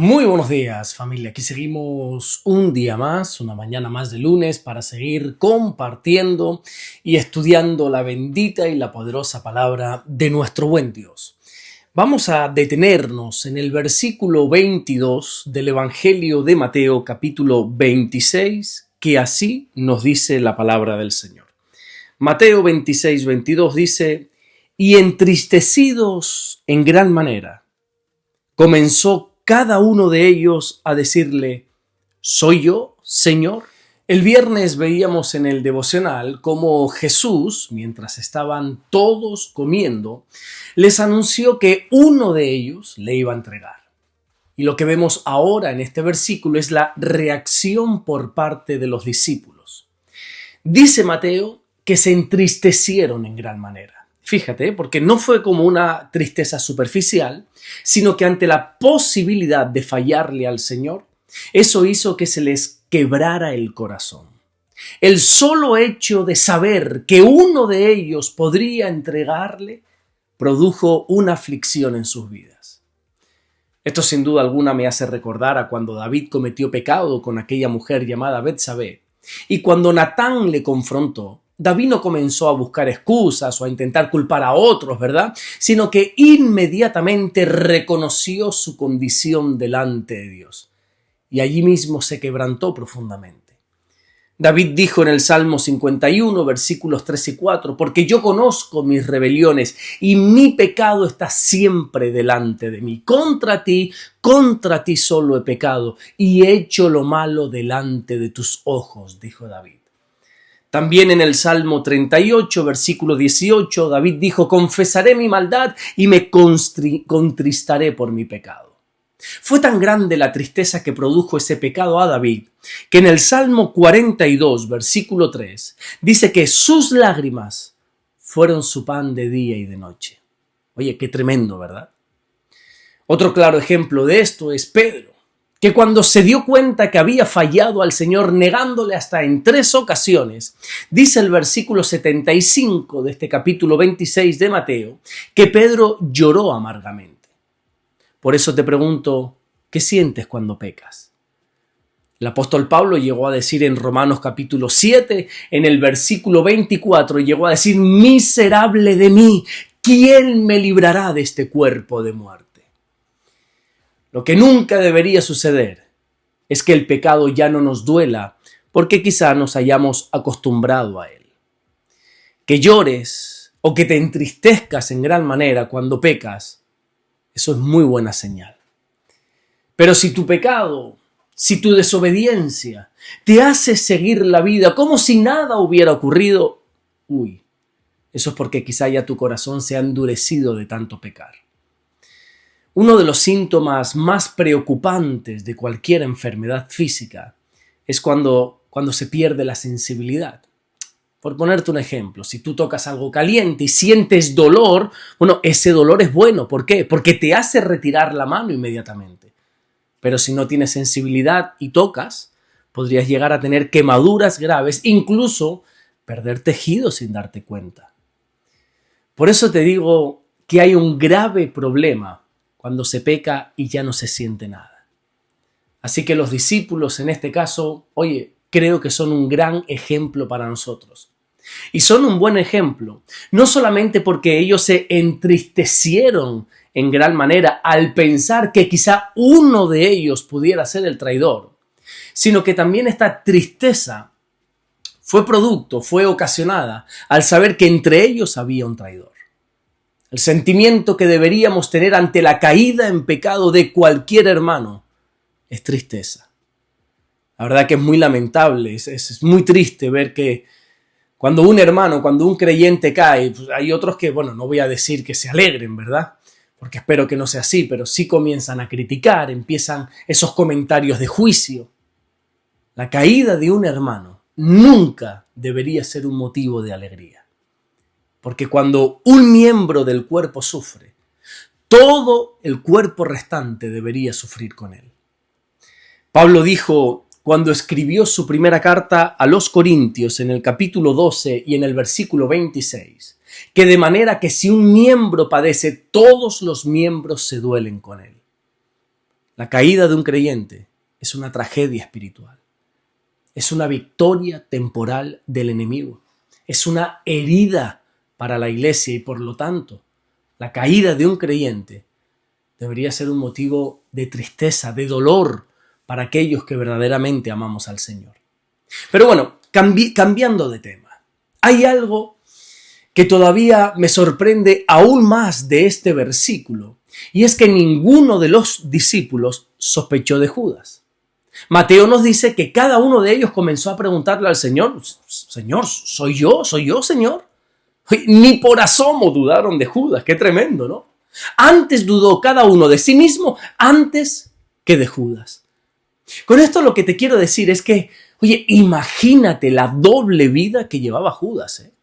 Muy buenos días, familia. Aquí seguimos un día más, una mañana más de lunes para seguir compartiendo y estudiando la bendita y la poderosa palabra de nuestro buen Dios. Vamos a detenernos en el versículo 22 del Evangelio de Mateo, capítulo 26, que así nos dice la palabra del Señor. Mateo 26, 22 dice: y entristecidos en gran manera, comenzó cada uno de ellos a decirle: ¿soy yo, Señor? El viernes veíamos en el devocional cómo Jesús, mientras estaban todos comiendo, les anunció que uno de ellos le iba a entregar. Y lo que vemos ahora en este versículo es la reacción por parte de los discípulos. Dice Mateo que se entristecieron en gran manera. Fíjate, porque no fue como una tristeza superficial, sino que ante la posibilidad de fallarle al Señor, eso hizo que se les quebrara el corazón. El solo hecho de saber que uno de ellos podría entregarle produjo una aflicción en sus vidas. Esto sin duda alguna me hace recordar a cuando David cometió pecado con aquella mujer llamada Betsabé, y cuando Natán le confrontó, David no comenzó a buscar excusas o a intentar culpar a otros, ¿verdad? Sino que inmediatamente reconoció su condición delante de Dios. Y allí mismo se quebrantó profundamente. David dijo en el Salmo 51, versículos 3 y 4, porque yo conozco mis rebeliones y mi pecado está siempre delante de mí. Contra ti solo he pecado y he hecho lo malo delante de tus ojos, dijo David. También en el Salmo 38, versículo 18, David dijo: confesaré mi maldad y me contristaré por mi pecado. Fue tan grande la tristeza que produjo ese pecado a David, que en el Salmo 42, versículo 3, dice que sus lágrimas fueron su pan de día y de noche. Oye, qué tremendo, ¿verdad? Otro claro ejemplo de esto es Pedro, que cuando se dio cuenta que había fallado al Señor, negándole hasta en 3 ocasiones, dice el versículo 75 de este capítulo 26 de Mateo, que Pedro lloró amargamente. Por eso te pregunto, ¿qué sientes cuando pecas? El apóstol Pablo llegó a decir en Romanos capítulo 7, en el versículo 24, llegó a decir: miserable de mí, ¿quién me librará de este cuerpo de muerte? Lo que nunca debería suceder es que el pecado ya no nos duela porque quizá nos hayamos acostumbrado a él. Que llores o que te entristezcas en gran manera cuando pecas, eso es muy buena señal. Pero si tu pecado, si tu desobediencia te hace seguir la vida como si nada hubiera ocurrido, eso es porque quizá ya tu corazón se ha endurecido de tanto pecar. Uno de los síntomas más preocupantes de cualquier enfermedad física es cuando se pierde la sensibilidad. Por ponerte un ejemplo, si tú tocas algo caliente y sientes dolor, ese dolor es bueno. ¿Por qué? Porque te hace retirar la mano inmediatamente. Pero si no tienes sensibilidad y tocas, podrías llegar a tener quemaduras graves, incluso perder tejido sin darte cuenta. Por eso te digo que hay un grave problema cuando se peca y ya no se siente nada. Así que los discípulos en este caso, creo que son un gran ejemplo para nosotros. Y son un buen ejemplo, no solamente porque ellos se entristecieron en gran manera al pensar que quizá uno de ellos pudiera ser el traidor, sino que también esta tristeza fue ocasionada al saber que entre ellos había un traidor. El sentimiento que deberíamos tener ante la caída en pecado de cualquier hermano es tristeza. La verdad que es muy lamentable, es muy triste ver que cuando un creyente cae, pues hay otros que, no voy a decir que se alegren, ¿verdad? Porque espero que no sea así, pero sí comienzan a criticar, empiezan esos comentarios de juicio. La caída de un hermano nunca debería ser un motivo de alegría. Porque cuando un miembro del cuerpo sufre, todo el cuerpo restante debería sufrir con él. Pablo dijo cuando escribió su primera carta a los Corintios en el capítulo 12 y en el versículo 26, que de manera que si un miembro padece, todos los miembros se duelen con él. La caída de un creyente es una tragedia espiritual. Es una victoria temporal del enemigo. Es una herida para la iglesia y por lo tanto, la caída de un creyente debería ser un motivo de tristeza, de dolor para aquellos que verdaderamente amamos al Señor. Pero bueno, cambiando de tema, hay algo que todavía me sorprende aún más de este versículo, y es que ninguno de los discípulos sospechó de Judas. Mateo nos dice que cada uno de ellos comenzó a preguntarle al Señor, Señor, ¿soy yo, Señor? Ni por asomo dudaron de Judas, qué tremendo, ¿no? Antes dudó cada uno de sí mismo antes que de Judas. Con esto lo que te quiero decir es que, oye, imagínate la doble vida que llevaba Judas, ¿eh?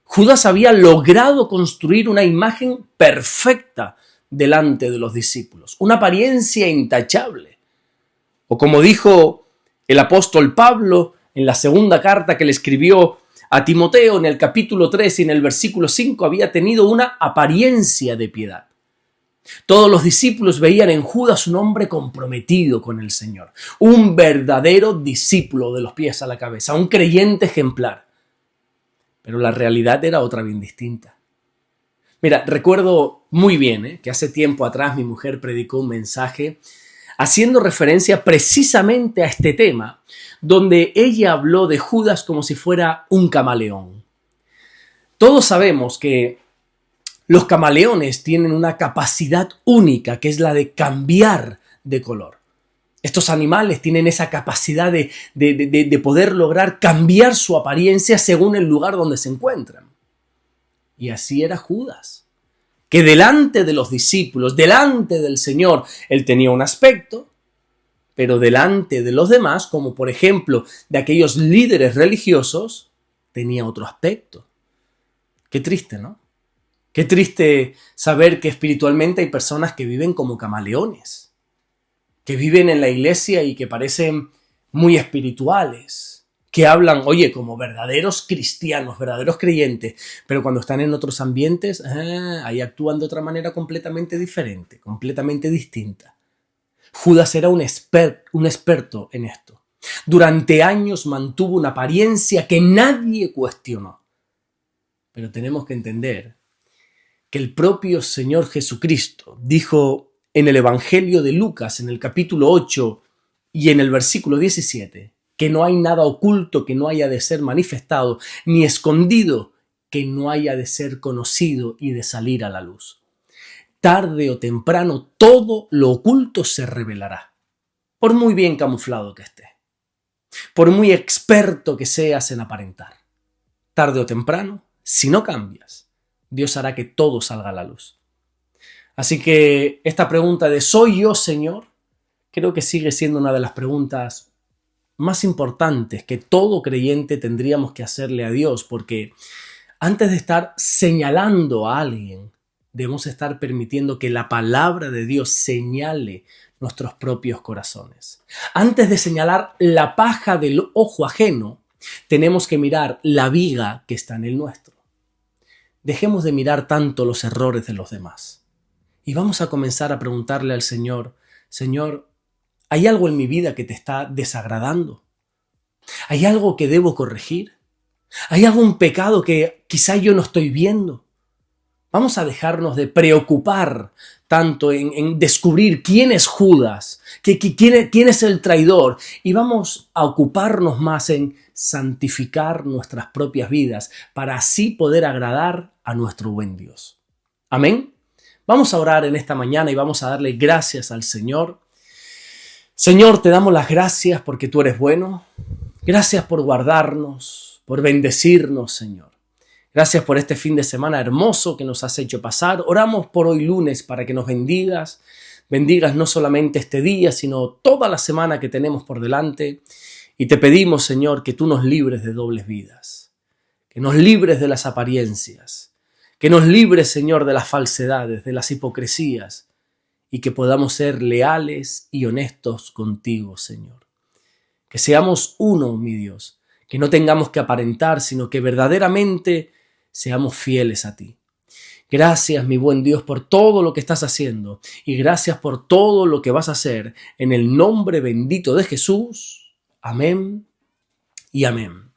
Judas había logrado construir una imagen perfecta delante de los discípulos, una apariencia intachable. O como dijo el apóstol Pablo en la segunda carta que le escribió a Timoteo en el capítulo 3 y en el versículo 5, había tenido una apariencia de piedad. Todos los discípulos veían en Judas un hombre comprometido con el Señor, un verdadero discípulo de los pies a la cabeza, un creyente ejemplar. Pero la realidad era otra bien distinta. Mira, recuerdo muy bien que hace tiempo atrás mi mujer predicó un mensaje haciendo referencia precisamente a este tema, donde ella habló de Judas como si fuera un camaleón. Todos sabemos que los camaleones tienen una capacidad única, que es la de cambiar de color. Estos animales tienen esa capacidad de poder lograr cambiar su apariencia según el lugar donde se encuentran. Y así era Judas, que delante de los discípulos, delante del Señor, él tenía un aspecto, pero delante de los demás, como por ejemplo de aquellos líderes religiosos, tenía otro aspecto. Qué triste, ¿no? Qué triste saber que espiritualmente hay personas que viven como camaleones, que viven en la iglesia y que parecen muy espirituales, que hablan, oye, como verdaderos cristianos, verdaderos creyentes, pero cuando están en otros ambientes, ahí actúan de otra manera completamente diferente, completamente distinta. Judas era un experto en esto. Durante años mantuvo una apariencia que nadie cuestionó. Pero tenemos que entender que el propio Señor Jesucristo dijo en el Evangelio de Lucas, en el capítulo 8 y en el versículo 17, que no hay nada oculto que no haya de ser manifestado, ni escondido que no haya de ser conocido y de salir a la luz. Tarde o temprano todo lo oculto se revelará, por muy bien camuflado que esté, por muy experto que seas en aparentar. Tarde o temprano, si no cambias, Dios hará que todo salga a la luz. Así que esta pregunta de ¿soy yo, Señor? Creo que sigue siendo una de las preguntas más importantes que todo creyente tendríamos que hacerle a Dios, porque antes de estar señalando a alguien, debemos estar permitiendo que la palabra de Dios señale nuestros propios corazones. Antes de señalar la paja del ojo ajeno, tenemos que mirar la viga que está en el nuestro. Dejemos de mirar tanto los errores de los demás y vamos a comenzar a preguntarle al Señor, Señor, ¿hay algo en mi vida que te está desagradando? ¿Hay algo que debo corregir? ¿Hay algún pecado que quizá yo no estoy viendo? Vamos a dejarnos de preocupar tanto en descubrir quién es Judas, quién es el traidor, y vamos a ocuparnos más en santificar nuestras propias vidas para así poder agradar a nuestro buen Dios. Amén. Vamos a orar en esta mañana y vamos a darle gracias al Señor. Señor, te damos las gracias porque tú eres bueno. Gracias por guardarnos, por bendecirnos, Señor. Gracias por este fin de semana hermoso que nos has hecho pasar. Oramos por hoy lunes para que nos bendigas. Bendigas no solamente este día, sino toda la semana que tenemos por delante. Y te pedimos, Señor, que tú nos libres de dobles vidas. Que nos libres de las apariencias. Que nos libres, Señor, de las falsedades, de las hipocresías. Y que podamos ser leales y honestos contigo, Señor. Que seamos uno, mi Dios. Que no tengamos que aparentar, sino que verdaderamente seamos fieles a ti. Gracias, mi buen Dios, por todo lo que estás haciendo y gracias por todo lo que vas a hacer en el nombre bendito de Jesús. Amén y amén.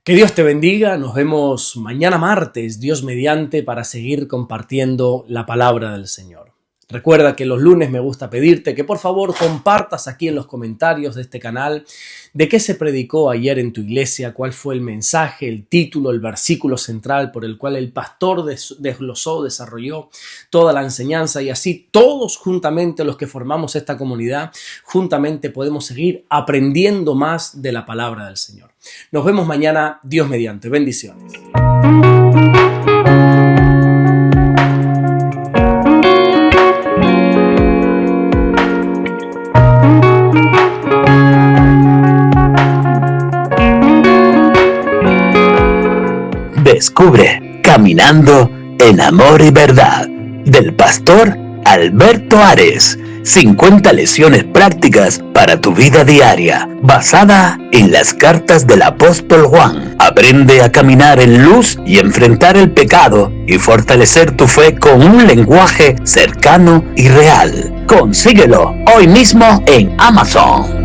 Que Dios te bendiga. Nos vemos mañana martes, Dios mediante, para seguir compartiendo la palabra del Señor. Recuerda que los lunes me gusta pedirte que por favor compartas aquí en los comentarios de este canal de qué se predicó ayer en tu iglesia, cuál fue el mensaje, el título, el versículo central por el cual el pastor desglosó, desarrolló toda la enseñanza y así todos juntamente los que formamos esta comunidad, juntamente podemos seguir aprendiendo más de la palabra del Señor. Nos vemos mañana, Dios mediante. Bendiciones. Descubre Caminando en Amor y Verdad del pastor Alberto Ares. 50 lecciones prácticas para tu vida diaria, basada en las cartas del apóstol Juan. Aprende a caminar en luz y enfrentar el pecado y fortalecer tu fe con un lenguaje cercano y real. Consíguelo hoy mismo en Amazon.